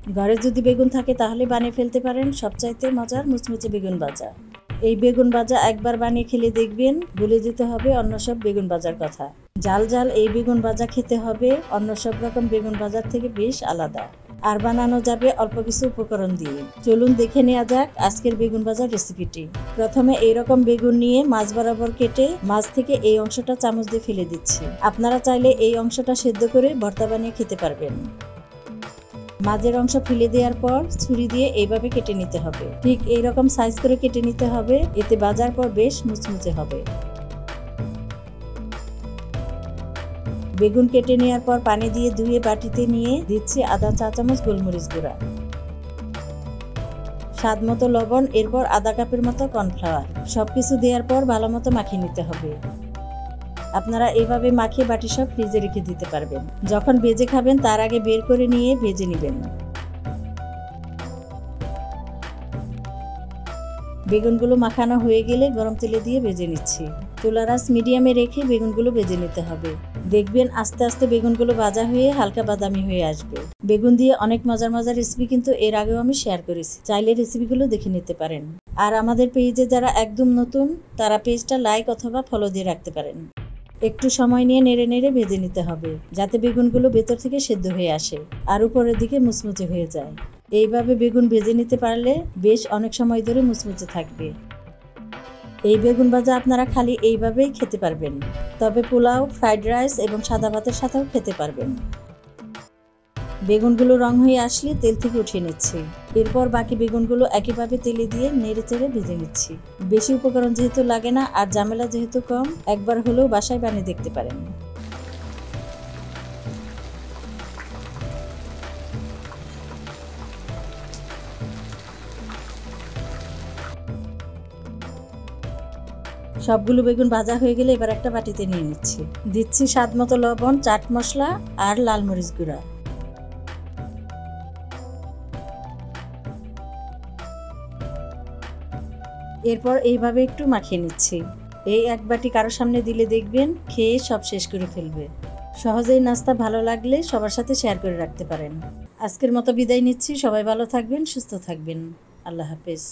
ঘরে যদি বেগুন থাকে তাহলে বানিয়ে ফেলতে পারেন সবচাইতে মজার মুচমুচে বেগুন ভাজা। এই বেগুন ভাজা একবার বানিয়ে খেলে দেখবেন ভুলে যেতে হবে অন্য সব বেগুন ভাজার কথা। ঝাল ঝাল এই বেগুন ভাজা খেতে হবে অন্য সব রকম বেগুন ভাজার থেকে বেশ আলাদা। আর বানানো যাবে অল্প কিছু উপকরণ দিয়ে। চলুন দেখে নেওয়া যাক আজকের বেগুন ভাজার রেসিপিটি। প্রথমে এইরকম বেগুন নিয়ে মাছ বরাবর কেটে মাছ থেকে এই অংশটা চামচ দিয়ে ফেলে দিচ্ছি। আপনারা চাইলে এই অংশটা সেদ্ধ করে ভর্তা বানিয়ে খেতে পারবেন। মাঝের অংশ ফেলে দেওয়ার পর ছুরি দিয়ে এইভাবে কেটে নিতে হবে। ঠিক এইরকম সাইজ করে কেটে নিতে হবে, এতে ভাজার পর বেশ মুচমুচে হবে। বেগুন কেটে নেওয়ার পর পানি দিয়ে ধুয়ে বাটিতে নিয়ে দিচ্ছি আধা চা চামচ গোলমরিচ গুঁড়া, স্বাদ মতো লবণ, এরপর আধা কাপের মতো কর্নফ্লাওয়ার। সবকিছু দেওয়ার পর ভালো মতো মাখিয়ে নিতে হবে। আপনারা এভাবে মাখিয়ে বাটি সব ফ্রিজে রেখে দিতে পারবেন। যখন ভেজে খাবেন তার আগে বের করে নিয়ে ভেজে নেবেন। বেগুনগুলো মাখানো হয়ে গেলে গরম তেলে দিয়ে ভেজে নিচ্ছি। চুলার আঁচ মিডিয়ামে রেখে বেগুনগুলো ভেজে নিতে হবে। দেখবেন আস্তে আস্তে বেগুনগুলো ভাজা হয়ে হালকা বাদামি হয়ে আসবে। বেগুন দিয়ে অনেক মজার মজার রেসিপি কিন্তু এর আগেও আমি শেয়ার করেছি, চাইলে রেসিপিগুলো দেখে নিতে পারেন। আর আমাদের পেজে যারা একদম নতুন তারা পেজটা লাইক অথবা ফলো দিয়ে রাখতে পারেন। একটু সময় নিয়ে নেড়ে নেড়ে ভেজে নিতে হবে যাতে বেগুনগুলো ভেতর থেকে সেদ্ধ হয়ে আসে আর উপরের দিকে মুচমুচে হয়ে যায়। এইভাবে বেগুন ভেজে নিতে পারলে বেশ অনেক সময় ধরে মুচমুচে থাকবে। এই বেগুন ভাজা আপনারা খালি এইভাবেই খেতে পারবেন, তবে পোলাও, ফ্রাইড রাইস এবং সাদা ভাতের সাথেও খেতে পারবেন। বেগুনগুলো রং হয়ে আসলে তেল থেকে উঠিয়ে নিচ্ছি। এরপর বাকি বেগুনগুলো একইভাবে তেলে দিয়ে নেড়ে চেড়ে ভেজে নিচ্ছি। বেশি উপকরণ যেহেতু লাগে না আর ঝামেলা যেহেতু কম, একবার হলেও বাসায় বানিয়ে দেখতে পারেন। সবগুলো বেগুন ভাজা হয়ে গেলে এবার একটা বাটিতে নিয়ে নিচ্ছি। দিচ্ছি স্বাদ মতো লবণ, চাট মশলা আর লাল মরিচ গুঁড়া। এরপর এইভাবে একটু মাখিয়ে নিচ্ছি। এই এক বাটি কারো সামনে দিলে দেখবেন খেয়ে সব শেষ করে ফেলবে। সহজেই নাস্তা ভালো লাগলে সবার সাথে শেয়ার করে রাখতে পারেন। আজকের মতো বিদায় নিচ্ছি। সবাই ভালো থাকবেন, সুস্থ থাকবেন। আল্লাহ হাফেজ।